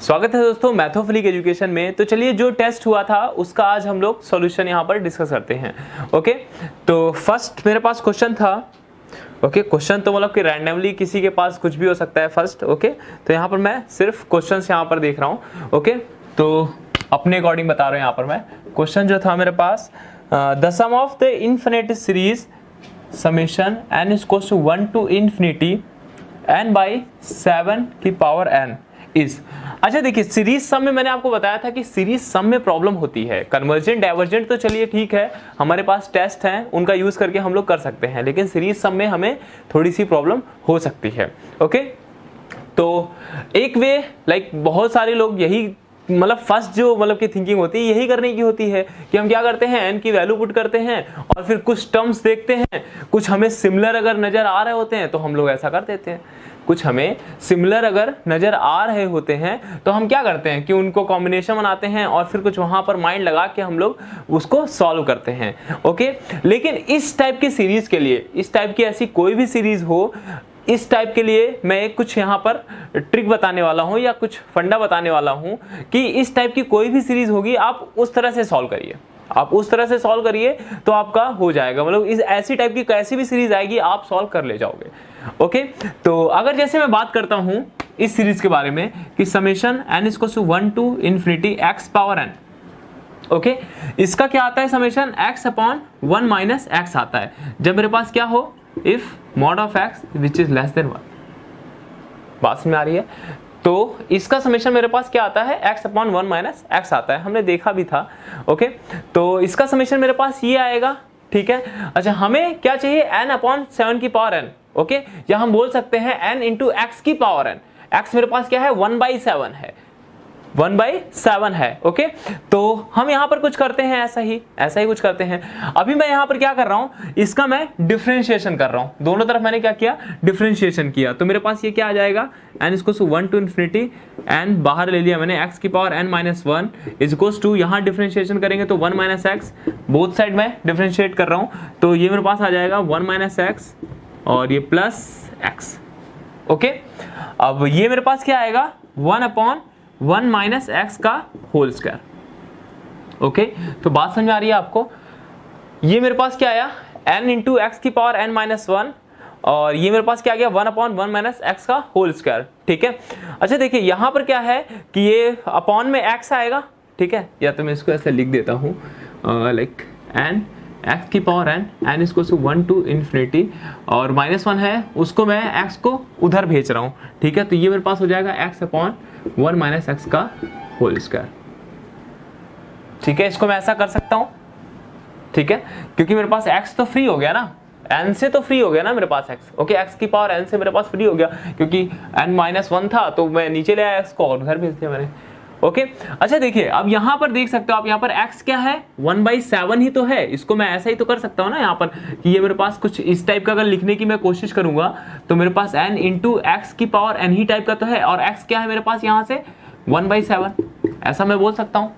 स्वागत है दोस्तों मैथोफिलिक एजुकेशन में। तो चलिए जो टेस्ट हुआ था उसका आज हम लोग सॉल्यूशन यहाँ पर डिस्कस करते हैं। ओके, तो फर्स्ट मेरे पास क्वेश्चन था। ओके, क्वेश्चन तो मतलब कि रैंडमली किसी के पास कुछ भी हो सकता है फर्स्ट। ओके, तो यहाँ पर मैं सिर्फ क्वेश्चंस यहाँ पर देख रहा हूँ। ओके, तो अपने अकॉर्डिंग बता रहा हूँ यहाँ पर मैं। क्वेश्चन जो था मेरे पास, the sum of the infinite series summation n is equals to 1 to infinity n by 7 की पावर n इज। अच्छा देखिए, सीरीज सम में मैंने आपको बताया था कि सीरीज सम में प्रॉब्लम होती है। कन्वर्जेंट डाइवर्जेंट तो चलिए ठीक है, हमारे पास टेस्ट हैं उनका यूज करके हम लोग कर सकते हैं, लेकिन सीरीज सम में हमें थोड़ी सी प्रॉब्लम हो सकती है। ओके, तो एक वे लाइक बहुत सारे लोग यही मतलब फर्स्ट जो मतलब की थिंकिंग होती है यही करने की होती है कि हम क्या करते हैं, n की वैल्यू पुट करते हैं और फिर कुछ टर्म्स देखते हैं, कुछ हमें सिमिलर अगर नजर आ रहे होते हैं तो हम लोग ऐसा कर देते हैं। कुछ हमें सिमिलर अगर नजर आ रहे होते हैं तो हम क्या करते हैं कि उनको कॉम्बिनेशन बनाते हैं और फिर कुछ वहां पर माइंड लगा के हम लोग उसको सॉल्व करते हैं। ओके, लेकिन इस टाइप की सीरीज के लिए, इस टाइप की ऐसी कोई भी सीरीज हो, इस टाइप के लिए मैं एक कुछ यहाँ पर ट्रिक बताने वाला हूँ या कुछ फंडा बताने वाला हूँ कि इस टाइप की कोई भी सीरीज होगी आप उस तरह से सॉल्व करिए। आप उस तरह से सॉल्व करिए तो आपका हो जाएगा। मतलब इस ऐसी टाइप की कैसी भी सीरीज आएगी आप सॉल्व कर ले जाओगे। ओके, तो अगर जैसे मैं बात करता हूं इस सीरीज के बारे में कि summation n is equals to 1 to infinity x power n। Okay, इसका क्या आता है, summation x upon 1 minus x आता है जब मेरे पास क्या हो, if mod of x which is less than 1। बात में आ रही है? तो इसका समेशन मेरे पास क्या आता है, x अपॉन 1 माइनस x आता है, हमने देखा भी था। ओके, तो इसका समेशन मेरे पास ये आएगा। ठीक है, अच्छा हमें क्या चाहिए, n अपॉन 7 की पावर n। ओके, या हम बोल सकते हैं n इंटू एक्स की पावर n। x मेरे पास क्या है, 1/7 है, 1/7 है। ओके, तो हम यहाँ पर कुछ करते हैं ऐसा ही कुछ करते हैं। अभी मैं यहाँ पर क्या कर रहा हूँ, इसका मैं डिफरेंशिएशन कर रहा हूँ। दोनों तरफ मैंने क्या किया, डिफरेंशिएशन किया। तो मेरे पास ये क्या आ जाएगा, n equals to 1 to infinity, n बाहर ले लिया मैंने, x की power n minus 1 is equals to, यहाँ डिफरेंशिएशन करेंगे तो 1 माइनस एक्स, बोथ साइड में डिफरेंशिएट कर रहा हूँ तो ये मेरे पास आ जाएगा 1 माइनस एक्स और ये प्लस एक्स। ओके, अब ये मेरे पास क्या आएगा, 1 अपॉन 1 माइनस एक्स का होल स्क्वायर। ओके, तो बात समझ आ रही है आपको? ये मेरे पास क्या आया, n इंटू एक्स की पावर n माइनस 1 और ये मेरे पास क्या आ गया, 1 अपॉन 1 माइनस एक्स का होल स्क्वायर। ठीक है, अच्छा देखिए यहाँ पर क्या है कि ये अपॉन में x आएगा। ठीक है, या तो मैं इसको ऐसे लिख देता हूँ लाइक n x की power n is equals to 1 to infinity और माइनस 1 है उसको मैं x को उधर भेज रहा हूँ। ठीक है, तो ये मेरे पास हो जाएगा x अपॉन 1 माइनस एक्स का होल स्क्वायर। ठीक है, इसको मैं ऐसा कर सकता हूँ। ठीक है, क्योंकि मेरे पास x तो फ्री हो गया ना, n से तो फ्री हो गया ना मेरे पास x। ओके, x की पावर n से मेरे पास फ्री हो गया क्योंकि n माइनस 1 था तो मैं नीचे ले आया x को और उधर भेज दिया मैंने। ओके, अच्छा देखिए अब यहाँ पर देख सकते हो आप, यहाँ पर x क्या है, 1/7 ही तो है। इसको मैं ऐसा ही तो कर सकता हूँ ना यहाँ पर कि ये मेरे पास कुछ इस टाइप का अगर लिखने की मैं कोशिश करूंगा तो मेरे पास n इंटू एक्स की पावर n ही टाइप का तो है और x क्या है मेरे पास यहाँ से 1/7, ऐसा मैं बोल सकता हूँ।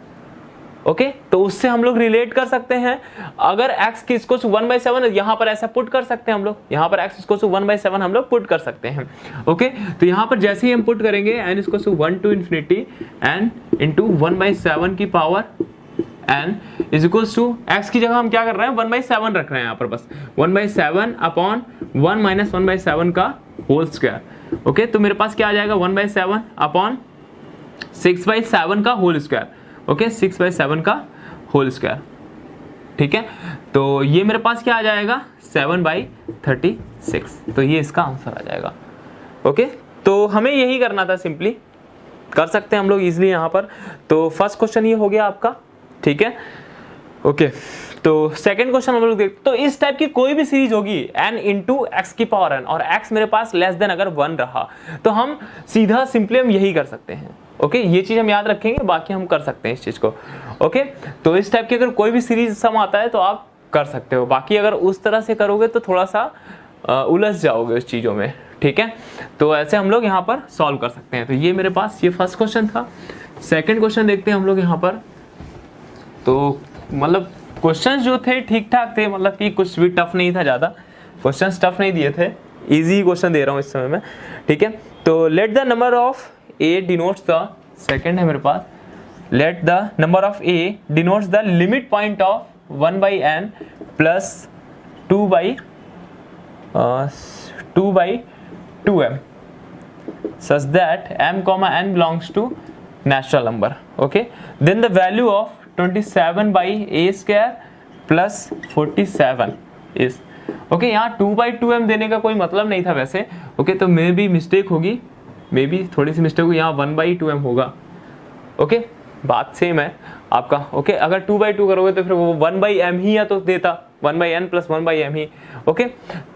ओके, तो उससे हम लोग रिलेट कर सकते हैं। अगर x की इक्वल टू 1/7 यहाँ पर ऐसा पुट कर सकते हैं हम लोग, यहाँ पर x इक्वल टू 1/7 हम लोग पुट कर सकते हैं। ओके, तो यहाँ पर जैसे ही हम पुट करेंगे n equal to 1 to infinity n into 1/7 की power n is equal to x की जगह हम क्या कर रहे हैं, 1/7 रख रहे हैं यहाँ पर, बस 1/7 अपॉन 1 माइनस 1/7 का होल स्क्वायर। ओके, तो मेरे पास क्या आ जाएगा, 1/7 अपॉन 6/7 का होल स्क्वायर। ओके, 6/7 का होल स्क्वायर। ठीक है, तो ये मेरे पास क्या आ जाएगा, 7/36। तो ये इसका आंसर आ जाएगा। ओके, तो हमें यही करना था, सिंपली कर सकते हैं हम लोग इजीली यहाँ पर। तो फर्स्ट क्वेश्चन ये हो गया आपका। ठीक है, ओके, तो सेकंड क्वेश्चन हम लोग देखते। तो इस टाइप की कोई भी सीरीज होगी n इंटू एक्स की पावर n और x मेरे पास लेस देन अगर 1 रहा तो हम सीधा सिंपली हम यही कर सकते हैं। ओके, ये चीज हम याद रखेंगे, बाकी हम कर सकते हैं इस चीज को। ओके, तो इस टाइप की अगर कोई भी सीरीज सम आता है तो आप कर सकते हो, बाकी अगर उस तरह से करोगे तो थोड़ा सा उलझ जाओगे उस चीजों में। ठीक है, तो ऐसे हम लोग यहाँ पर सॉल्व कर सकते हैं। तो ये मेरे पास ये फर्स्ट क्वेश्चन था। सेकेंड क्वेश्चन देखते हैं हम लोग यहाँ पर। तो मतलब क्वेश्चंस जो थे ठीक ठाक थे, मतलब कि कुछ भी टफ नहीं था, ज़्यादा क्वेश्चंस टफ नहीं दिए थे, इजी क्वेश्चन दे रहा हूँ इस समय में। ठीक है, तो let the number of A denotes the second है मेरे पास, let the number of A denotes the limit point of 1/n plus 2/2m such that m, n belongs to natural number. Okay, then the value of 27/a² plus 47 is okay. यहाँ 2/2m देने का कोई मतलब नहीं था वैसे. okay, तो मे भी मिस्टेक होगी, मे भी थोड़ी सी मिस्टेक होगी, यहाँ 1/2m होगा. okay, बात सेम है आपका. ओके, अगर 2/2 करोगे तो फिर वो 1/m ही या तो देता, 1/n प्लस 1/m ही. ओके,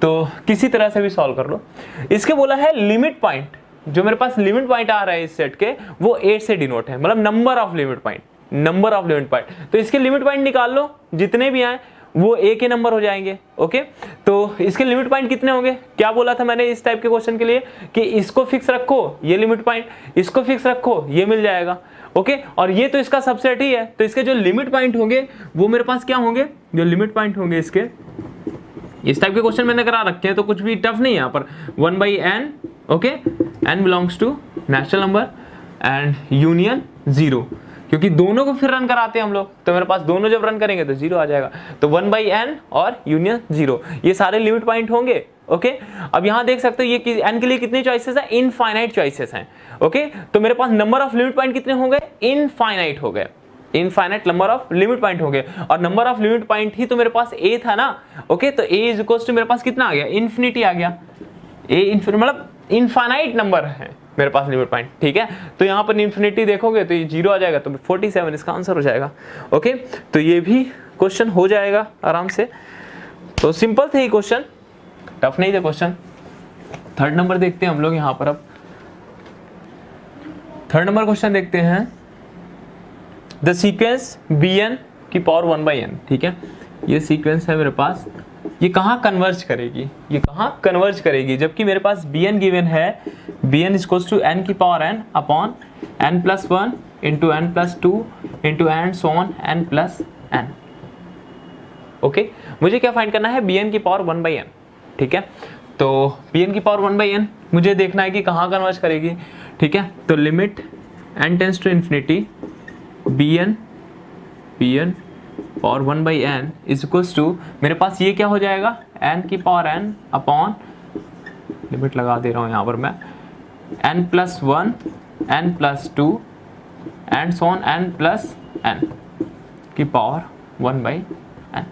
तो किसी तरह से भी सॉल्व कर लो. इसके बोला है लिमिट पॉइंट, जो मेरे पास लिमिट पॉइंट आ रहा है इस सेट के वो 8 से डिनोट है, मतलब number of limit point, number of limit point. तो इसके लिमिट पॉइंट निकाल लो, जितने भी आए वो ए के नंबर हो जाएंगे. ओके, तो इसके लिमिट पॉइंट कितने होंगे? क्या बोला था मैंने इस टाइप के क्वेश्चन के लिए कि इसको फिक्स रखो, ये लिमिट पॉइंट, इसको फिक्स रखो, ये मिल जाएगा. ओके, और ये तो इसका सबसेट ही है, तो इसके जो लिमिट पॉइंट होंगे वो मेरे पास क्या होंगे, जो लिमिट पॉइंट होंगे इसके, इस टाइप के क्वेश्चन मैंने करा रखे हैं तो कुछ भी टफ नहीं है यहाँ पर. 1/n, okay, n belongs to natural number and union 0, क्योंकि दोनों को फिर रन कराते हैं हम लोग, तो मेरे पास दोनों जब रन करेंगे तो 0 आ जाएगा. तो 1/n और यूनियन 0, ये सारे लिमिट पॉइंट होंगे. ओके, अब यहाँ देख सकते हो ये n के लिए कितने चॉइसेस है, इनफाइनाइट चॉइसेस हैं. ओके, तो मेरे पास नंबर ऑफ लिमिट पॉइंट कितने हो गए, इनफाइनाइट हो गए, infinite number of limit point हो गए. और नंबर ऑफ लिमिट पॉइंट ही तो मेरे पास a था ना. ओके, तो a इज इक्वल टू मेरे पास कितना आ गया, इन्फिनिटी आ गया. a मतलब इनफाइनाइट नंबर है मेरे पास लिमिट पॉइंट. ठीक है, तो यहाँ पर इन्फिनिटी देखोगे तो ये 0 आ जाएगा, तो 47 इसका आंसर हो जाएगा. ओके, तो ये भी क्वेश्चन हो जाएगा आराम से. तो सिंपल थे ये क्वेश्चन, टफ नहीं थे क्वेश्चन. थर्ड नंबर देखते हैं हम लोग यहाँ पर. अब थर्ड नंबर क्वेश्चन देखते हैं. द सीक्वेंस bn की पावर 1/n. ठीक है, ये सीक्वेंस है मेरे पास, ये कहाँ कन्वर्ज करेगी, ये कहाँ कन्वर्ज करेगी, जबकि मेरे पास bn गिवन है, bn इक्वल्स टू n की power n upon n plus 1 into n plus 2 into and so on n plus n. Okay, मुझे क्या फाइंड करना है, bn की पावर 1/n. ठीक है, तो bn की पावर 1/n मुझे देखना है कि कहाँ कन्वर्ज करेगी. ठीक है, तो limit n tends to infinity bn power 1/n is equals to, मेरे पास ये क्या हो जाएगा, n की पावर n अपॉन, लिमिट लगा दे रहा हूँ यहाँ पर मैं, n plus 1 n plus 2 and so on n plus n की पावर 1/n.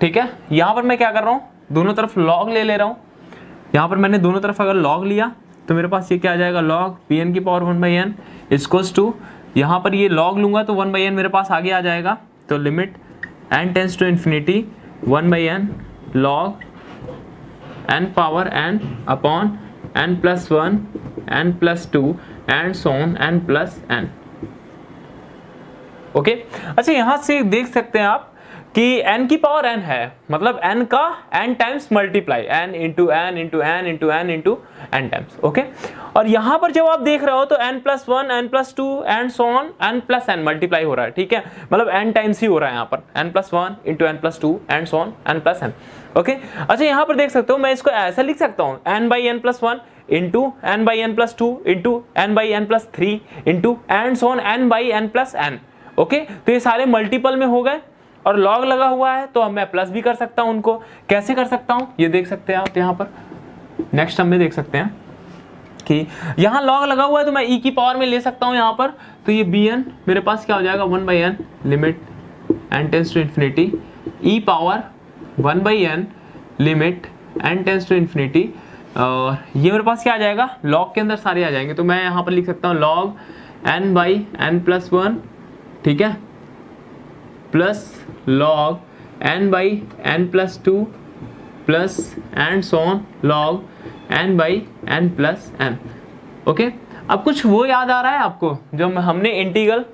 ठीक है, यहाँ पर मैं क्या कर रहा हूँ, दोनों तरफ लॉग ले रहा हूँ. यहाँ पर मैंने दोनों तरफ अगर लॉग लिया तो मेरे पास ये क्या आ जाएगा, लॉग bn की पावर 1/n इक्वल्स टू, यहाँ पर ये लॉग लूंगा तो 1/n मेरे पास आगे आ जाएगा. तो limit n tends to infinity 1/n log n power n upon n plus 1 n plus 2 and so on n plus n. Okay, अच्छा यहाँ से देख सकते हैं आप कि n की पावर n है, मतलब n का n times multiply, n into n into n into n into n times. Okay, और यहाँ पर जब आप देख रहे हो तो n plus 1 n plus 2 and so on n plus n multiply हो रहा है. ठीक है, मतलब n टाइम्स ही हो रहा है यहाँ पर, n plus 1 into n plus 2 and so on n plus n. Okay, अच्छा यहाँ पर देख सकते हो, मैं इसको ऐसा लिख सकता हूँ, n/n plus 1 into n/n plus 2 into n/n plus 3 into and so on n/n plus n. Okay, तो ये सारे मल्टीपल में हो गए और लॉग लगा हुआ है, तो मैं प्लस भी कर सकता हूं उनको. कैसे कर सकता हूं ये देख सकते हैं आप यहाँ पर. नेक्स्ट हम में देख सकते हैं कि यहाँ लॉग लगा हुआ है तो मैं e की पावर में ले सकता हूँ यहाँ पर. तो ये bn मेरे पास क्या हो जाएगा, 1/n limit n tends to infinity e power 1/n limit n tends to infinity. और ये मेरे पास क्या आ जाएगा, लॉग के अंदर सारे आ जाएंगे, तो मैं यहाँ पर लिख सकता हूँ लॉग n/n प्लस 1. ठीक है, plus log n/n plus 2 plus and so on log n/n plus n. Okay, अब कुछ वो याद आ रहा है आपको जो हमने इंटीग्रल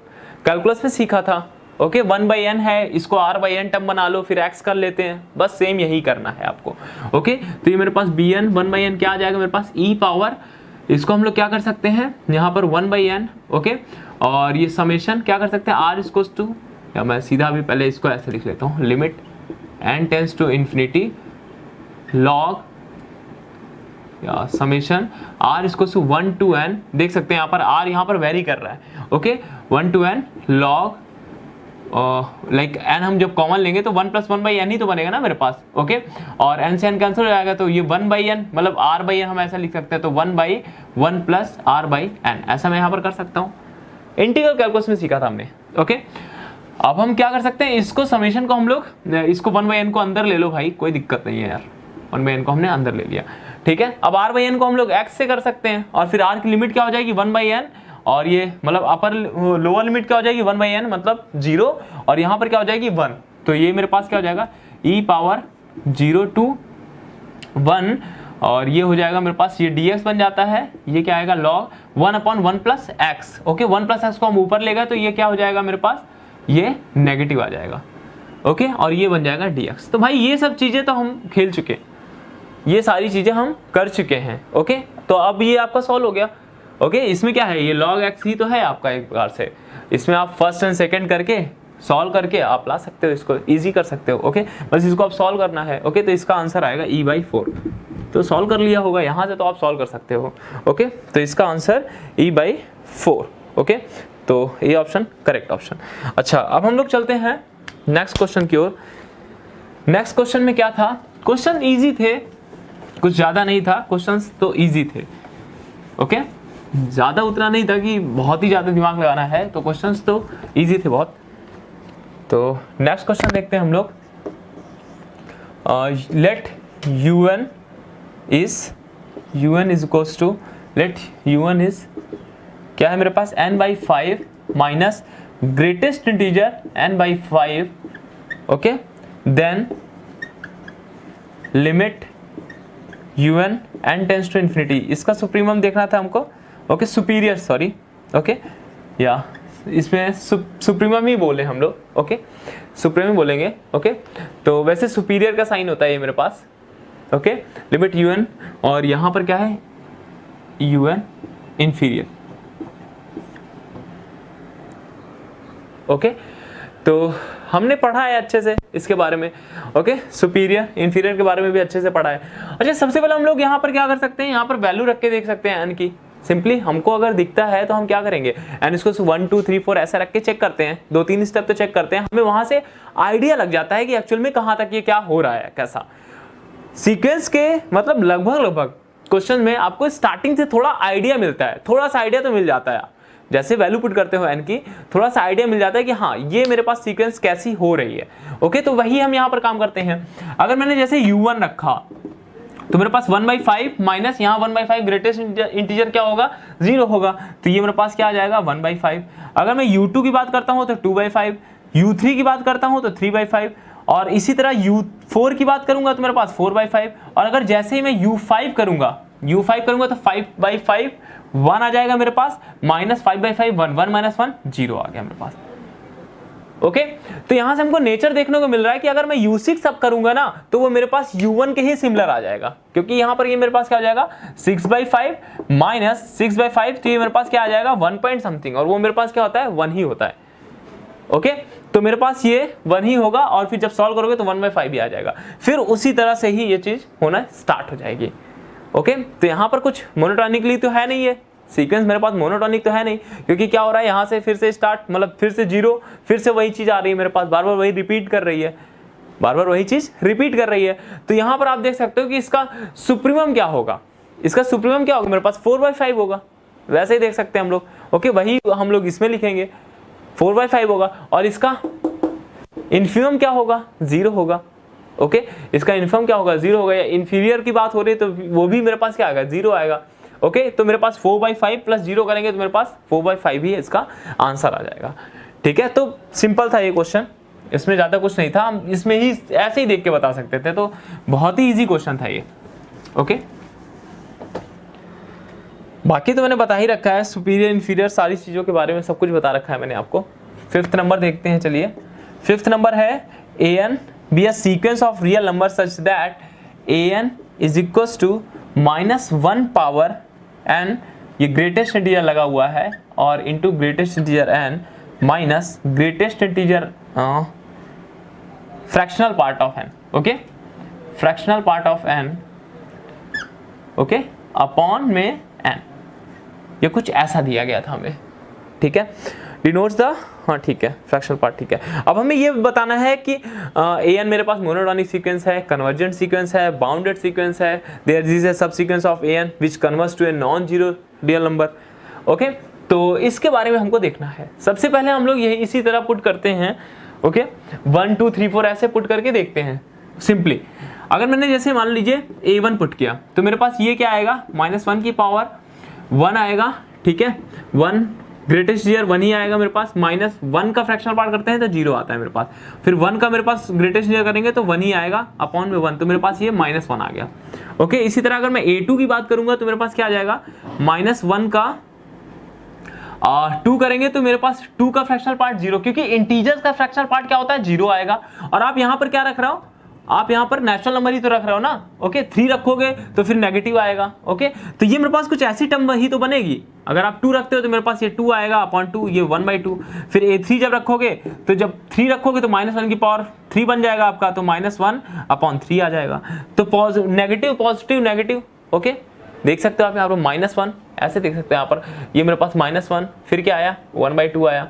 कैलकुलस में सीखा था. ओके, 1/n है, इसको r/n टर्म बना लो, फिर x कर लेते हैं, बस सेम यही करना है आपको. ओके, तो ये मेरे पास bn 1/n क्या आ जाएगा, मेरे पास e पावर, इसको हम लोग क्या कर सकते हैं यहाँ पर 1/n. ओके, और ये समेशन क्या कर सकते हैं, r इक्वल्स टू, या मैं सीधा भी पहले इसको ऐसे लिख लेता हूँ, limit n tends to infinity log या समेशन r इसको 1 to n, देख सकते हैं यहाँ पर r यहाँ पर वेरी कर रहा है, okay 1 to n log like n हम जब कॉमन लेंगे तो 1 + 1/n ही तो बनेगा ना मेरे पास, ओके और n से n कैंसिल हो जाएगा तो ये 1/n मतलब r/n हम ऐसा लिख सकते हैं, तो 1/1 + r/n ऐसा मैं यहाँ पर कर सकता हूँ। इंटीग्रल कैलकुलस में सीखा था हमने, ओके अब हम क्या कर सकते हैं, इसको समेशन को हम लोग इसको 1/n को अंदर ले लो भाई, कोई दिक्कत नहीं है यार, 1/n को हमने अंदर ले लिया, ठीक है। अब r/n को हम लोग x से कर सकते हैं और फिर r की लिमिट क्या हो जाएगी 1/n और ये मतलब अपर लोअर लिमिट क्या हो जाएगी 1/n मतलब 0 और यहाँ पर क्या हो जाएगी 1, तो ये मेरे पास क्या हो जाएगा e⁻0 to 1 और ये हो जाएगा मेरे पास, ये dx बन जाता है, ये क्या आएगा log 1/1 + x, ओके 1 + x को हम ऊपर लेगा तो ये क्या हो जाएगा मेरे पास, ये नेगेटिव आ जाएगा, ओके और ये बन जाएगा dx। तो भाई ये सब चीजें तो हम खेल चुके, ये सारी चीजें हम कर चुके हैं, ओके तो अब ये आपका सॉल्व हो गया, ओके इसमें क्या है, ये log x ही तो है आपका एक प्रकार से, इसमें आप फर्स्ट एंड सेकंड करके सॉल्व करके आप ला सकते हो, इसको इजी कर सकते हो, ओके बस इसको आप सॉल्व करना है, ओके तो इसका आंसर आएगा e/4, तो सॉल्व कर लिया होगा यहाँ से तो आप सॉल्व कर सकते हो, ओके तो इसका आंसर e/4, ओके तो ये ऑप्शन करेक्ट ऑप्शन। अच्छा अब हम लोग चलते हैं नेक्स्ट क्वेश्चन की ओर। नेक्स्ट क्वेश्चन में क्या था, क्वेश्चन इजी थे, कुछ ज्यादा नहीं था, क्वेश्चंस तो इजी थे, ओके ज्यादा उतना नहीं था कि बहुत ही ज्यादा दिमाग लगाना है, तो क्वेश्चंस तो इजी थे बहुत। तो नेक्स्ट क्वेश्चन देखते हैं हम लोग, let un is equals to, let un is क्या है मेरे पास n/5 minus greatest integer n/5, okay then limit un n tends to infinity, इसका सुप्रीमम देखना था हमको, ओके सुपीरियर सॉरी, ओके या इसमें सुप्रीमम ही बोले हम लोग, ओके सुप्रीमम बोलेंगे, ओके तो वैसे सुपीरियर का साइन होता है ये मेरे पास, ओके लिमिट un और यहाँ पर क्या है un इंफीरियर, ओके तो हमने पढ़ा है अच्छे से इसके बारे में, ओके सुपीरियर इंफीरियर के बारे में भी अच्छे से पढ़ा है। अच्छा सबसे पहले हम लोग यहाँ पर क्या कर सकते हैं, यहाँ पर वैल्यू रख के देख सकते हैं n की, सिंपली हमको अगर दिखता है तो हम क्या करेंगे n इसको 1 2 3 4 ऐसा रख के चेक करते हैं, 2-3 स्टेप तो चेक करते हैं, हमें वहां से आइडिया लग जाता है कि एक्चुअल में कहाँ तक ये क्या हो रहा है, कैसा सीक्वेंस के मतलब लगभग क्वेश्चन में आपको स्टार्टिंग से थोड़ा आइडिया मिलता है, थोड़ा सा आइडिया तो मिल जाता है, जैसे वैल्यू पुट करते हो n की थोड़ा सा आइडिया मिल जाता है कि हाँ ये मेरे पास सीक्वेंस कैसी हो रही है, ओके तो वही हम यहाँ पर काम करते हैं। अगर मैंने जैसे u1 रखा तो मेरे पास 1/5 माइनस यहाँ 1/5 ग्रेटेस्ट इंटीजर क्या होगा 0 होगा, तो ये मेरे पास क्या आ जाएगा 1/5। अगर मैं u2 की बात करता हूँ तो 2/5, u3 की बात करता हूँ तो 3/5 और इसी तरह u4 की बात करूंगा तो मेरे पास 4/5 और अगर जैसे ही मैं u5 करूंगा तो 5/5 1 आ जाएगा मेरे पास, माइनस 5/5 1 1 माइनस 1 0 आ गया मेरे पास, ओके तो यहां से हमको नेचर देखने को मिल रहा है कि अगर मैं u6 अब करूंगा ना तो वो मेरे पास u1 के ही सिमिलर आ जाएगा, क्योंकि यहां पर ये मेरे पास क्या आ जाएगा 6/5 माइनस 6/5 तो ये मेरे पास क्या आ जाएगा 1 पॉइंट समथिंग और वो मेरे पास क्या होता है 1 ही होता है, ओके तो मेरे पास ये 1 ही होगा और फिर जब सॉल्व करोगे तो 1/5 ही आ जाएगा, फिर उसी तरह से ही ये चीज होना स्टार्ट हो जाएगी, ओके तो यहाँ पर कुछ मोनोटोनिकली तो है नहीं, है सीक्वेंस मेरे पास मोनोटोनिक तो है नहीं, क्योंकि क्या हो रहा है यहाँ से फिर से स्टार्ट मतलब फिर से 0 फिर से वही चीज आ रही है मेरे पास, बार बार वही रिपीट कर रही है, बार बार वही चीज रिपीट कर रही है। तो यहाँ पर आप देख सकते हो कि इसका सुप्रीमम क्या होगा, इसका सुप्रीमम क्या होगा मेरे पास 4/5 होगा, वैसे ही देख सकते हैं हम लोग, ओके वही हम लोग इसमें लिखेंगे 4/5 होगा और इसका इन्फीमम क्या होगा 0 होगा, ओके इसका इन्फीमम क्या होगा 0 होगा, या इंफीरियर की बात हो रही है तो वो भी मेरे पास क्या आएगा 0 आएगा, ओके तो मेरे पास 4/5 प्लस 0 करेंगे तो मेरे पास 4/5 ही इसका आंसर आ जाएगा, ठीक है। तो सिंपल था ये क्वेश्चन, इसमें ज्यादा कुछ नहीं था, हम इसमें ही ऐसे ही देख के बता सकते थे, तो बहुत ही इजी क्वेश्चन था ये, ओके बाकी तो मैंने बता ही रखा है, सुपीरियर इंफीरियर सारी चीजों के बारे में सब कुछ बता रखा है मैंने आपको। 5th नंबर देखते हैं, चलिए 5th नंबर है an be a sequence of real numbers such that an is equals to -1 power n, ये ग्रेटेस्ट इंटीजर लगा हुआ है और into greatest integer n minus greatest integer fractional part of n, okay fractional part of n okay, upon में N, ये कुछ ऐसा दिया गया था हमें, ठीक है, डिनोट्स द, हाँ ठीक है, फ्रैक्शनल पार्ट, ठीक है। अब हमें ये बताना है कि an मेरे पास मोनोटोनिक सीक्वेंस है, कन्वर्जेंट सीक्वेंस है, बाउंडेड सीक्वेंस है, there is a sub sequence of an which converts to a non zero real number. Okay, तो इसके बारे में हमको देखना है। सबसे पहले हम लोग यही इसी तरह पुट करते हैं, ओके, 1 2 3 4 ऐसे पुट करके देखते हैं सिंपली। अगर मैंने जैसे मान लीजिए a1 पुट किया तो मेरे पास ये क्या आएगा, -1 की पावर 1 आएगा, ठीक है, 1 ग्रेटेस्ट ईयर 1 ही आएगा मेरे पास, -1 का फ्रैक्शनल पार्ट करते हैं तो 0 आता है मेरे पास, फिर 1 का मेरे पास ग्रेटेस्ट ईयर करेंगे तो 1 ही आएगा, अपॉन में 1, तो मेरे पास ये -1 आ गया। ओके, इसी तरह अगर मैं a2 की बात करूंगा तो मेरे पास क्या आ जाएगा, -1 का 2 करेंगे तो मेरे पास 2 का फ्रैक्शनल पार्ट 0, क्योंकि इंटीजर्स का फ्रैक्शनल पार्ट क्या होता है, 0 आएगा। और आप यहाँ पर क्या रख रहे हो, आप यहाँ पर नेचुरल नंबर ही तो रख रहे हो ना, ओके, 3 रखोगे तो फिर नेगेटिव आएगा। ओके, तो ये मेरे पास कुछ ऐसी टर्म ही तो बनेगी। अगर आप 2 रखते हो तो मेरे पास ये 2 आएगा अपॉन 2, ये 1/2। फिर a3 जब रखोगे तो जब 3 रखोगे तो -1 की पावर 3 बन जाएगा आपका, तो -1/3 आ जाएगा। तो नेगेटिव पॉजिटिव नेगेटिव, ओके, देख सकते हो आप यहाँ पर -1 ऐसे देख सकते हैं यहाँ पर, ये मेरे पास -1, फिर क्या आया 1/2 आया,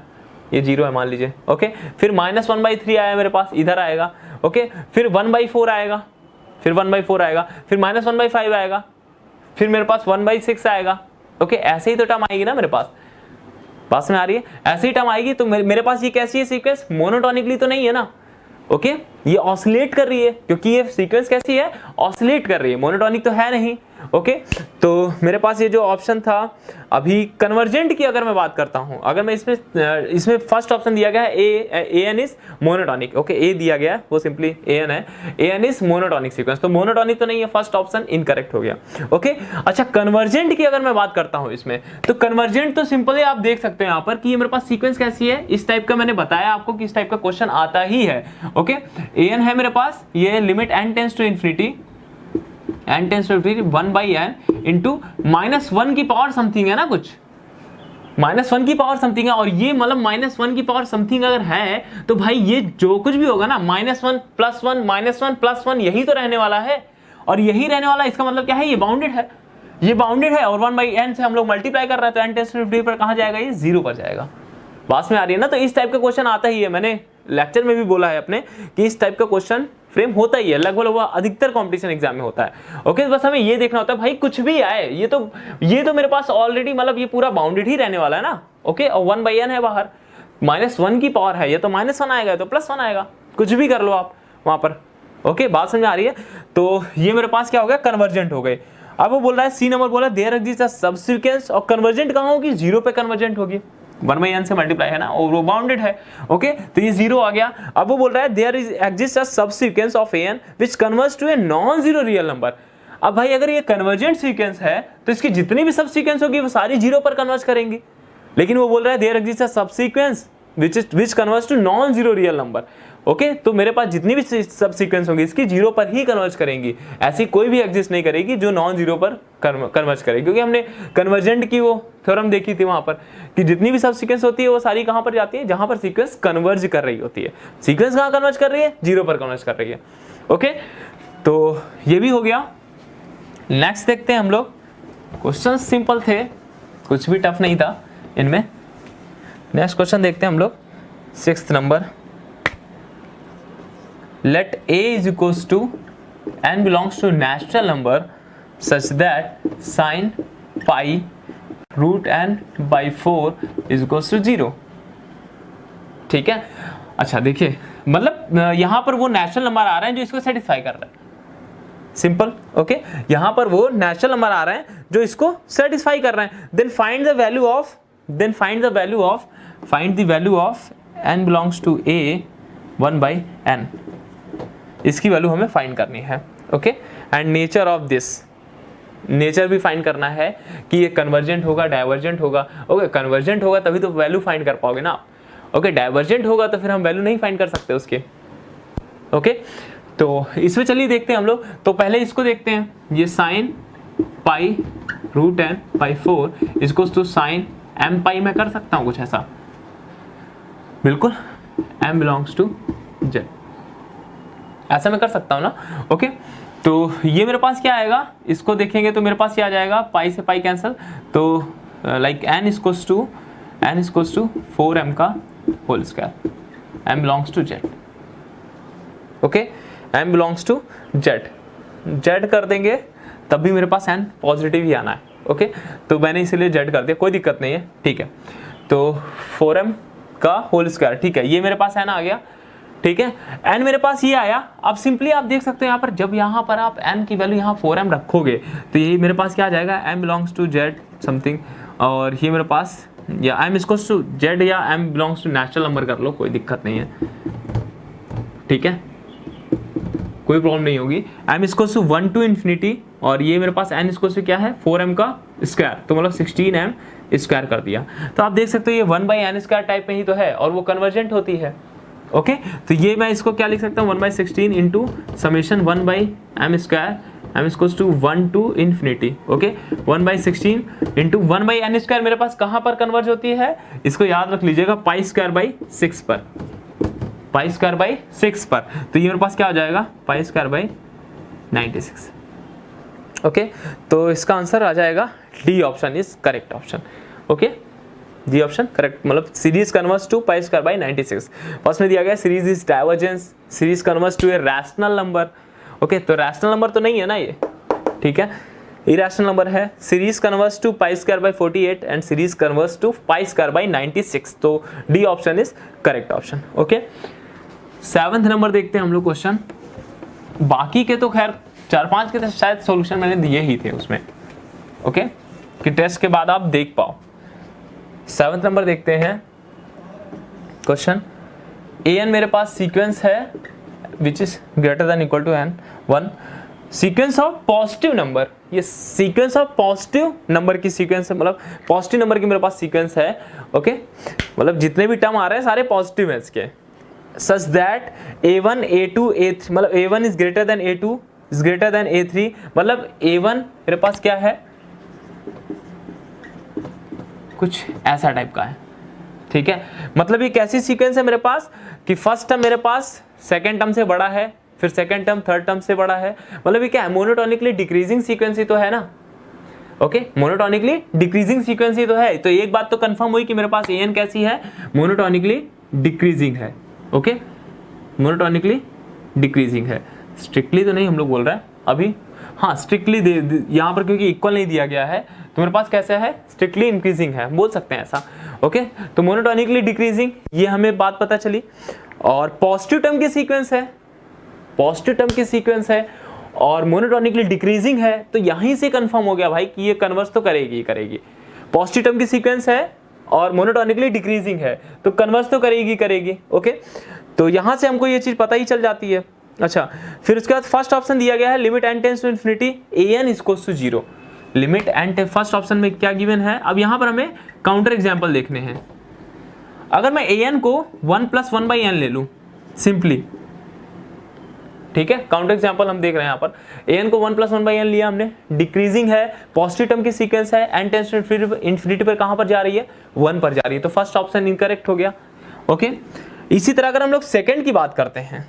ये 0 है मान लीजिए। ओके, फिर -1/3 आया मेरे पास, इधर आएगा। ओके, फिर 1/4 आएगा, फिर 1/4 आएगा, फिर -1/5 आएगा, फिर मेरे पास 1/6 आएगा। ओके, ऐसे ही तो टर्म आएगी ना मेरे पास, पास में आ रही है, ऐसे ही टर्म आएगी। तो मेरे पास ये कैसी है सीक्वेंस, मोनोटोनिकली तो नहीं है ना। ओके, ये ऑसिलेट कर रही है, क्योंकि ये सीक्वेंस कैसी है, ऑसिलेट कर रही है, मोनोटोनिक तो है नहीं। ओके, तो मेरे पास ये जो ऑप्शन था, अभी कन्वर्जेंट की अगर मैं बात करता हूं, अगर मैं इसमें फर्स्ट ऑप्शन दिया गया है an इज मोनोटोनिक। ओके, ए दिया गया है, वो सिंपली an है, an इज मोनोटोनिक सीक्वेंस, तो मोनोटोनिक तो नहीं है, फर्स्ट ऑप्शन इनकरेक्ट हो गया। ओके, अच्छा, कन्वर्जेंट की अगर मैं बात करता हूं इसमें, तो कन्वर्जेंट तो सिंपली आप देख सकते हैं यहाँ पर कि ये मेरे पास सीक्वेंस कैसी है, इस टाइप का मैंने बताया आपको कि इस टाइप का क्वेश्चन आता ही है। ओके, an है मेरे पास, ये limit n tends to infinity, n tends to infinity 1/n into -1 की पावर समथिंग है ना, कुछ -1 की पावर समथिंग है। और ये मतलब -1 की पावर समथिंग अगर है तो भाई ये जो कुछ भी होगा ना, -1 + 1 -1 + 1 यही तो रहने वाला है, और यही रहने वाला है। इसका मतलब क्या है, ये बाउंडेड है, ये बाउंडेड है, और 1/n से हम लोग मल्टीप्लाई कर रहे हैं, तो n टेंड्स टू इन्फिनिटी पर कहां जाएगा, ये 0 पर जाएगा। पास में आ रही है ना। तो इस टाइप का क्वेश्चन आता ही है, मैंने लेक्चर में भी बोला है अपने कि इस टाइप का क्वेश्चन फ्रेम होता ही है, लगभग अधिकतर कंपटीशन एग्जाम में होता है। ओके, बस हमें ये देखना होता है भाई कुछ भी आए, ये तो मेरे पास ऑलरेडी मतलब ये पूरा बाउंडेड ही रहने वाला है ना। ओके, और 1/n है बाहर, -1 की पावर है, ये तो -1 आएगा, तो +1 आएगा, कुछ भी कर लो आप वहां पर। ओके, बात समझ आ रही है। तो ये मेरे पास क्या हो गया, कन्वर्जेंट हो गए। अब वो बोल रहा है सी नंबर बोला देयर एग्जिस्ट अ सबसीक्वेंस, और कन्वर्जेंट कहां होगी, 0 पे कन्वर्जेंट होगी, 1/n से मल्टीप्लाई है ना, और वो बाउंडेड है। ओके, तो ये 0 आ गया। अब वो बोल रहा है there is exist a subsequence of an which converts to a non zero real number. अब भाई अगर ये कन्वर्जेंट सीक्वेंस है तो इसकी जितनी भी सबसीक्वेंस होगी वो सारी 0 पर कन्वर्ज करेंगी, लेकिन वो बोल रहा है there exist a subsequence which converts to non zero real number. Okay, तो मेरे पास जितनी भी सब सीक्वेंस होंगी इसकी 0 पर ही कन्वर्ज करेंगी, ऐसी कोई भी एग्जिस्ट नहीं करेगी जो नॉन जीरो पर कन्वर्ज करेगी, क्योंकि हमने कन्वर्जेंट की वो थ्योरम देखी थी वहां पर कि जितनी भी सब सीक्वेंस होती है वो सारी कहां पर जाती है, जहां पर सीक्वेंस कन्वर्ज कर रही होती है। सीक्वेंस कहां कन्वर्ज कर रही है, 0 पर कन्वर्ज कर रही है। ओके, तो ये भी हो गया। नेक्स्ट देखते हैं हम लोग, क्वेश्चन सिंपल थे, कुछ भी टफ नहीं था इनमें। नेक्स्ट क्वेश्चन देखते हैं हम लोग, 6th number. Let a is equals to n belongs to natural number such that sin pi root n by 4 is equals to 0। ठीक है, अच्छा देखिए, मतलब यहां पर वो नेचुरल नंबर आ रहे हैं जो इसको सेटिस्फाई कर रहे हैं, सिंपल। ओके, यहां पर वो नेचुरल नंबर आ रहे हैं जो इसको सेटिस्फाई कर रहे हैं। Then find the value of n belongs to a 1/n, इसकी वैल्यू हमें फाइंड करनी है। Okay, and nature of this, nature भी फाइंड करना है कि ये कन्वर्जेंट होगा डाइवर्जेंट होगा। ओके, कन्वर्जेंट होगा तभी तो वैल्यू फाइंड कर पाओगे ना आप। ओके, डाइवर्जेंट होगा तो फिर हम वैल्यू नहीं फाइंड कर सकते उसके। ओके, तो इसमें चलिए देखते हैं हम लोग। तो पहले इसको देखते हैं, ये sine pi root n by 4 इसको तो साइन m पाई में कर सकता हूँ कुछ ऐसा, बिल्कुल, m बिलोंग्स टू z, ऐसा मैं कर सकता हूं ना। ओके, तो ये मेरे पास क्या आएगा, इसको देखेंगे तो मेरे पास क्या आ जाएगा, पाई से पाई कैंसिल, तो like n equals to 4m का whole square, m belongs to z। Okay, m belongs to z कर देंगे तब भी मेरे पास n पॉजिटिव ही आना है। ओके, तो मैंने इसीलिए z कर दिया, कोई दिक्कत नहीं है, ठीक है। तो 4m का होल स्क्वायर, ठीक है, ये मेरे पास n आ गया, ठीक है, n मेरे पास ये आया। अब सिंपली आप देख सकते हो यहाँ पर, जब यहाँ पर आप n की वैल्यू यहाँ 4m रखोगे तो ये मेरे पास क्या आ जाएगा, m belongs to z something, और ये मेरे पास या m इक्वल्स टू z या m belongs to natural number कर लो, कोई दिक्कत नहीं है, ठीक है, कोई प्रॉब्लम नहीं होगी। m equals to 1 to infinity, और ये मेरे पास n इक्वल्स टू क्या है, 4m का स्क्वायर, तो मतलब 16m स्क्वायर कर दिया। तो आप देख सकते हो ये 1/n स्क्वायर टाइप में ही तो है और वो कन्वर्जेंट होती है। ओके, तो ये मैं इसको क्या लिख सकता हूँ, 1/16 into summation 1/m square, m equals to 1 to infinity. Okay, 1/16 into 1/n square मेरे पास कहाँ पर कन्वर्ज होती है, इसको याद रख लीजिएगा, पाई स्क्वायर बाई 6 पर, पाई स्क्वायर बाई 6 पर, तो ये मेरे पास क्या हो जाएगा, पाई स्क्वायर बाई 96। ओके, तो इसका आंसर आ जाएगा D option is correct option. Okay, D option correct, मतलब series converse to pi square by 96। First में दिया गया series is divergence, series converse to a rational number. Okay, तो रैशनल नंबर तो नहीं है ना ये, ठीक है, इरेशनल नंबर है। Series converse to pi square by 48 and series converse to pi square by 96, तो D option is correct option. Okay, 7th number देखते हैं हम लोग क्वेश्चन, बाकी के तो खैर 4-5 के तो शायद सॉल्यूशन मैंने दिए ही थे उसमें, ओके, कि टेस्ट के बाद आप देख पाओ। 7th नंबर देखते हैं क्वेश्चन, an मेरे पास सीक्वेंस है which is greater than equal to n1, sequence of positive number, ये सीक्वेंस ऑफ पॉजिटिव नंबर की सीक्वेंस है, मतलब पॉजिटिव नंबर की मेरे पास सीक्वेंस है। ओके, मतलब जितने भी टर्म आ रहे हैं सारे पॉजिटिव हैं इसके, such that a1 a2 a3, मतलब a1 is greater then a2 is greater then a3, मतलब a1 मेरे पास क्या है, कुछ ऐसा टाइप का है, ठीक है। मतलब ये कैसी सीक्वेंस है मेरे पास कि फर्स्ट टर्म मेरे पास सेकंड टर्म से बड़ा है, फिर सेकंड टर्म थर्ड टर्म से बड़ा है, मतलब ये क्या है, मोनोटोनिकली डिक्रीजिंग सीक्वेंस ही तो है ना। ओके, मोनोटोनिकली डिक्रीजिंग सीक्वेंस ही तो है। तो एक बात तो कंफर्म हुई कि मेरे पास an कैसी है, मोनोटोनिकली डिक्रीजिंग है। ओके, मोनोटोनिकली डिक्रीजिंग है, स्ट्रिक्टली तो नहीं हम लोग बोल रहे हैं अभी, हाँ स्ट्रिक्टली यहाँ पर क्योंकि इक्वल नहीं दिया गया है तो मेरे पास कैसा है, स्ट्रिक्टली इंक्रीजिंग है, बोल सकते हैं ऐसा। ओके, तो मोनोटोनिकली डिक्रीजिंग, ये हमें बात पता चली। और पॉजिटिव टर्म की सीक्वेंस है, पॉजिटिव टर्म की सीक्वेंस है और मोनोटोनिकली डिक्रीजिंग है, तो यहीं से कंफर्म हो गया भाई कि ये कन्वर्स तो करेगी ही करेगी। पॉजिटिव टर्म की सीक्वेंस है और मोनोटोनिकली डिक्रीजिंग है तो कन्वर्स तो करेगी करेगी। ओके, तो यहां से हमको ये चीज पता ही चल जाती है। अच्छा, फिर उसके बाद फर्स्ट ऑप्शन दिया गया है limit n tends to infinity an equals to 0, limit n, first option में क्या गिवन है। अब यहां पर हमें काउंटर एग्जांपल देखने हैं। अगर मैं an को 1 + 1/n ले लूं सिंपली, ठीक है, काउंटर एग्जांपल हम देख रहे हैं यहाँ पर, an को 1 + 1/n लिया हमने, डिक्रीजिंग है, पॉजिटिव टर्म की सीक्वेंस है, n टेंड्स टू इन्फिनिटी पर कहां पर जा रही है, 1 पर जा रही है, तो फर्स्ट ऑप्शन इनकरेक्ट हो गया। ओके, इसी तरह अगर हम लोग सेकंड की बात करते हैं,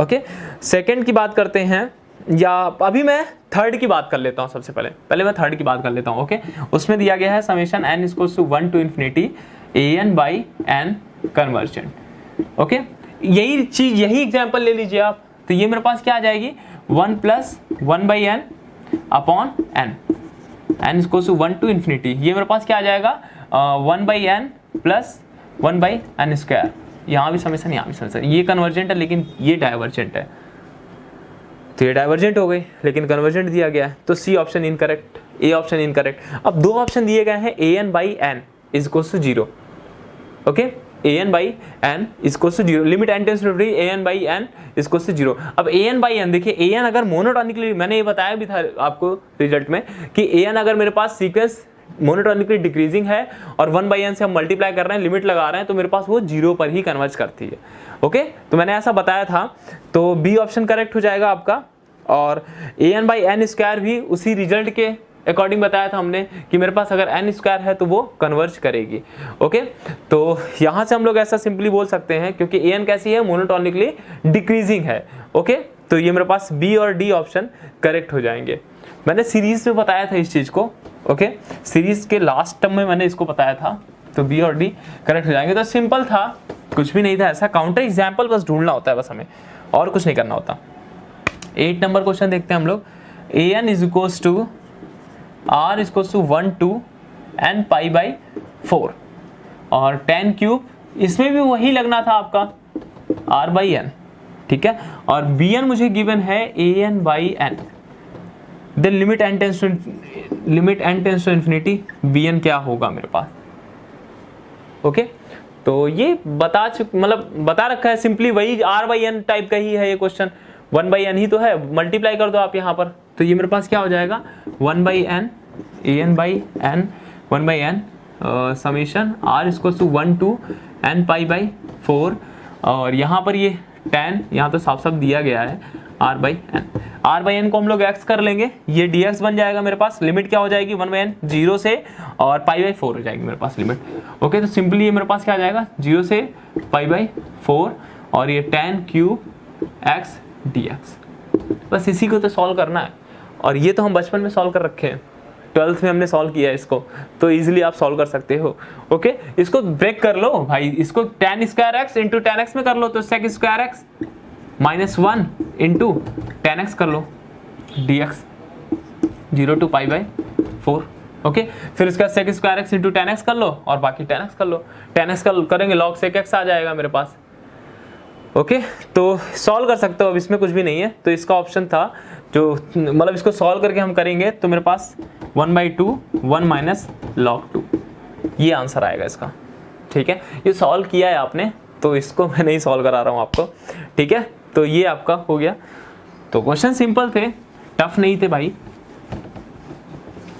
ओके, सेकंड की बात करते हैं, या अभी मैं थर्ड की बात कर लेता हूं, सबसे पहले मैं थर्ड की बात कर लेता हूं। ओके, उसमें दिया गया है summation n equals to 1 to infinity an/n convergent. Okay, यही चीज, यही एग्जांपल ले लीजिए आप, तो ये मेरे पास क्या आ जाएगी, 1 + 1/n upon n equals to 1 to infinity, ये मेरे पास क्या आ जाएगा, 1/n + 1/n स्क्वायर, यहाँ भी समेशन यहाँ भी समेशन, ये कन्वर्जेंट है लेकिन ये डाइवर्जेंट है, तो ये डाइवर्जेंट हो गई लेकिन कन्वर्जेंट दिया गया है, तो C option incorrect, A option incorrect. अब दो ऑप्शन दिए गए हैं, an/n equals to 0। Okay, an/n equals to 0, limit n tends to infinity an/n equals to 0। अब an/n देखिए, an अगर मोनोटोनिकली, मैंने ये बताया भी था आपको रिजल्ट में कि an अगर मेरे पास सीक्वेंस मोनोटोनिकली डिक्रीजिंग है और 1/n से हम मल्टीप्लाई कर रहे हैं, लिमिट लगा रहे हैं, तो मेरे पास वो 0 पर ही कन्वर्ज करती है। ओके, तो मैंने ऐसा बताया था, तो बी ऑप्शन करेक्ट हो जाएगा आपका। और an/n स्क्वायर भी उसी रिजल्ट के अकॉर्डिंग बताया था हमने कि मेरे पास अगर n स्क्वायर है तो वो कन्वर्ज करेगी। ओके, तो यहां से हम लोग ऐसा सिंपली बोल सकते हैं क्योंकि an कैसी है, मोनोटोनिकली डिक्रीजिंग है। ओके, तो ये मेरे पास बी और डी ऑप्शन करेक्ट हो जाएंगे। मैंने सीरीज में बताया था इस चीज़ को, ओके, सीरीज के लास्ट टर्म में मैंने इसको बताया था, तो बी और डी करेक्ट हो जाएंगे। तो सिंपल था, कुछ भी नहीं था ऐसा, काउंटर एग्जाम्पल बस ढूंढना होता है, बस हमें और कुछ नहीं करना होता। 8 नंबर क्वेश्चन देखते हैं हम लोग। A N is equals to R is equals to 1 2 N pi by 4 और 10 क्यूब, इसमें भी वही लगना था आपका आर बाई एन, ठीक है। और बी एन मुझे गिवन है A N by N, then limit N tends to infinity, B N क्या होगा मेरे पास, ओके। तो ये बता रखा है सिंपली, वही आर बाई एन टाइप का ही है ये क्वेश्चन, 1 बाई एन ही तो है, मल्टीप्लाई कर दो आप यहाँ पर, तो ये मेरे पास क्या हो जाएगा 1 by n a N by n 1 by n summation r equal to 1 2 N pi by 4 और यहाँ पर ये 10, यहाँ तो साफ साफ दिया गया है r by n. R by n को हम लोग एक्स कर लेंगे, ये डी एक्स बन जाएगा मेरे पास, लिमिट क्या हो जाएगी 1 बाई एन 0 से और पाई बाई 4 हो जाएगी मेरे पास लिमिट, ओके। तो सिंपली ये मेरे पास क्या आ जाएगा 0 से पाई बाई 4 और ये 10 क्यूब एक्स डी एक्स, बस इसी को तो सॉल्व करना है। और ये तो हम बचपन में सॉल्व कर रखे हैं, 12th में हमने सॉल्व किया है इसको, तो इजीली आप सॉल्व कर सकते हो, ओके। इसको ब्रेक कर लो भाई, इसको tan square x into tan x में कर लो, तो sec square x minus 1 into tan x कर लो dx 0 to pi by 4, okay. फिर इसका sec square x into tan x कर लो और बाकी टेन एक्स कर लो, टेन एक्स करेंगे log sec x आ जाएगा मेरे पास, ओके। तो सॉल्व कर सकते हो, अब इसमें कुछ भी नहीं है, तो इसका ऑप्शन था जो इसको सॉल्व करके हम करेंगे तो मेरे पास 1/2 1 माइनस log 2, ये आंसर आएगा इसका, ठीक है। ये सॉल्व किया है आपने, तो इसको मैं नहीं सॉल्व करा रहा हूँ आपको, ठीक है। तो ये आपका हो गया। तो क्वेश्चन सिंपल थे, टफ नहीं थे भाई,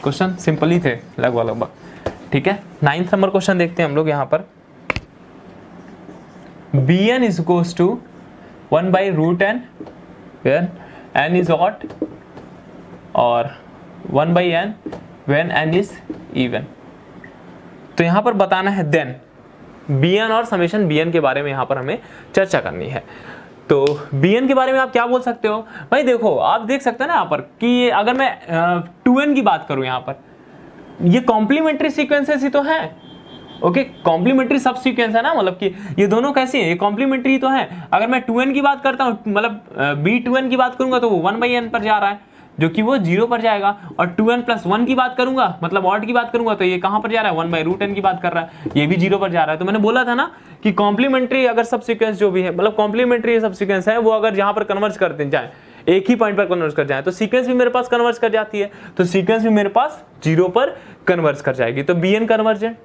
क्वेश्चन सिंपल ही थे लगभग, ठीक है। 9th नंबर क्वेश्चन देखते हैं हम लोग यहाँ पर। bn is equals to 1 by root n when n is odd और 1 by n when n is even। तो यहाँ पर बताना है देन bn और समेशन bn के बारे में यहाँ पर हमें चर्चा करनी है। तो bn के बारे में आप क्या बोल सकते हो भाई, देखो आप देख सकते हैं ना यहाँ पर कि अगर मैं 2n की बात करूँ, यहाँ पर ये कॉम्प्लीमेंट्री सीक्वेंसेस ही तो है, ओके। कॉम्प्लीमेंट्री सब सीक्वेंस है ना, कि ये दोनों कैसे हैं, ये कॉम्प्लीमेंट्री तो है। अगर मैं 2n की बात करता हूँ, b2n की बात करूंगा तो वो 1 बाई n पर जा रहा है, जो कि वो 0 पर जाएगा। और 2n प्लस 1 की बात करूंगा, ऑड की बात करूंगा, तो ये कहां पर जा रहा है 1 बाई रूट n की बात कर रहा है, ये भी 0 पर जा रहा है। तो मैंने बोला था ना कि कॉम्प्लीमेंट्री अगर सब सीक्वेंस जो भी है, कॉम्प्लीमेंट्री सब सीक्वेंस है, वो अगर यहाँ पर कन्वर्ज करते जाए, एक ही पॉइंट पर कन्वर्ज कर जाए, तो सीक्वेंस भी मेरे पास कन्वर्ज कर जाती है, तो सीक्वेंस भी मेरे पास 0 पर कन्वर्ज कर जाएगी। तो bn कन्वर्जेंट,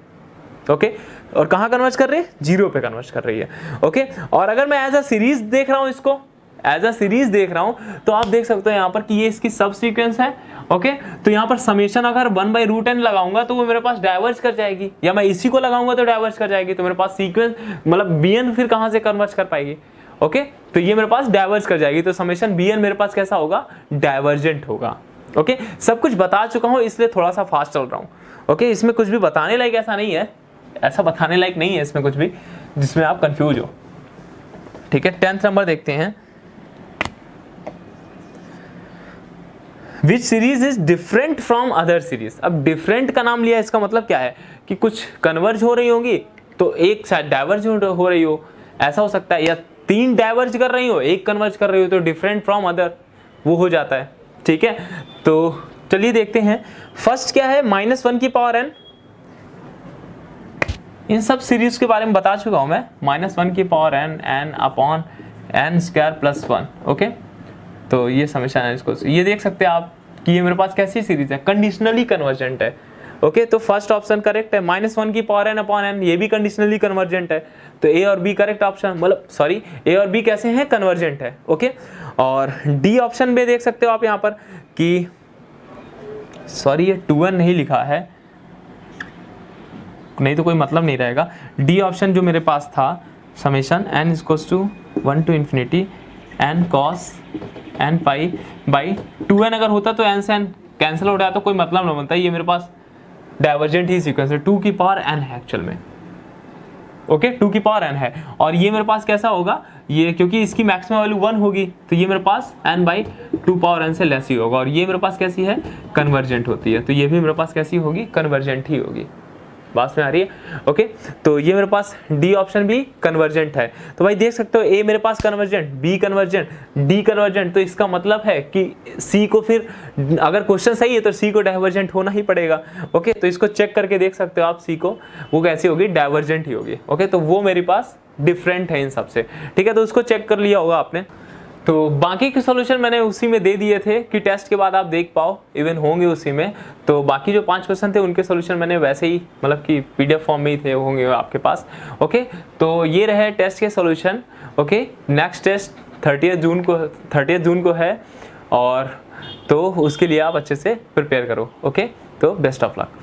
ओके। और कहां कन्वर्ज कर रही है 0 पे कन्वर्ज कर रही है, ओके। और अगर मैं एज अ सीरीज देख रहा हूं, इसको एज अ सीरीज देख रहा हूं, तो आप देख सकते हो यहाँ पर कि ये इसकी सब सीक्वेंस है, ओके। तो यहाँ पर समेशन अगर 1 बाई रूट n लगाऊंगा तो वो मेरे पास डाइवर्ज कर जाएगी, या मैं इसी को लगाऊंगा तो डाइवर्ज कर जाएगी, तो मेरे पास सीक्वेंस bn फिर कहां से कन्वर्ज कर पाएगी, ओके। तो ये मेरे पास डाइवर्ज कर जाएगी, तो समेशन bn मेरे पास कैसा होगा, डाइवर्जेंट होगा, ओके। सब कुछ बता चुका हूं, इसलिए थोड़ा सा फास्ट चल रहा हूं, ओके। इसमें कुछ भी बताने लायक ऐसा नहीं है, ऐसा बताने लायक नहीं है इसमें कुछ भी जिसमें आप कंफ्यूज हो, ठीक है। 10th नंबर देखते हैं। Which series is different from other series? अब डिफरेंट का नाम लिया, इसका मतलब क्या है कि कुछ कन्वर्ज हो रही होंगी, तो एक शायद डाइवर्ज हो रही हो, ऐसा हो सकता है, या 3 डाइवर्ज कर रही हो, एक कन्वर्ज कर रही हो, तो डिफरेंट फ्रॉम अदर वो हो जाता है, ठीक है। तो चलिए देखते हैं। फर्स्ट क्या है, -1 की पावर n, इन सब सीरीज के बारे में बता चुका हूं मैं, -1 की power n upon n square plus 1, okay. तो ये समेशन है, इसको ये देख सकते हैं आप कि ये मेरे पास कैसी सीरीज है, कंडीशनली कन्वर्जेंट है, ओके। तो फर्स्ट ऑप्शन करेक्ट है, -1 की पावर n अपॉन n, ये भी कंडीशनली कन्वर्जेंट है, तो ए और बी करेक्ट ऑप्शन, ए और बी कैसे हैं, कन्वर्जेंट है, ओके। और डी ऑप्शन में देख सकते हो आप यहाँ पर कि ये 2n नहीं लिखा है, नहीं तो कोई मतलब नहीं रहेगा। डी ऑप्शन जो मेरे पास था, समेशन n equals to 1 to infinity n cos n pi by 2n, अगर होता तो n से n कैंसिल हो जाता, तो कोई मतलब नहीं बनता, ये मेरे पास डाइवर्जेंट ही सीक्वेंस है, 2 की पावर n है एक्चुअल में, ओके 2 की पावर n है, और ये मेरे पास कैसा होगा, ये क्योंकि इसकी मैक्सिमम वैल्यू 1 होगी तो ये मेरे पास n बाई 2 पावर n से लेस ही होगा, और ये मेरे पास कैसी है, कन्वर्जेंट होती है, तो ये भी मेरे पास कैसी होगी, कन्वर्जेंट ही होगी। बात में आ रही है? ओके, तो ये मेरे पास डी ऑप्शन भी कन्वर्जेंट है। तो भाई देख सकते हो ए मेरे पास convergent, B convergent, D convergent, तो इसका मतलब है कि सी को फिर अगर क्वेश्चन सही है तो सी को डाइवर्जेंट होना ही पड़ेगा। ओके, तो इसको चेक करके देख सकते हो आप, सी को वो कैसी होगी, डाइवर्जेंट ही होगी। ओके, तो वो मेरे पास डिफरेंट है इन सबसे, ठीक है, तो उसको चेक कर लिया होगा आपने। तो बाकी के सॉल्यूशन मैंने उसी में दे दिए थे कि टेस्ट के बाद आप देख पाओ, इवन होंगे उसी में। तो बाकी जो 5 क्वेश्चन थे उनके सॉल्यूशन मैंने वैसे ही मतलब कि पीडीएफ फॉर्म में ही थे, होंगे आपके पास। ओके, तो ये रहे टेस्ट के सॉल्यूशन। ओके, नेक्स्ट टेस्ट 30 जून को है, और तो उसके लिए आप अच्छे से प्रिपेयर करो। ओके, तो बेस्ट ऑफ लक।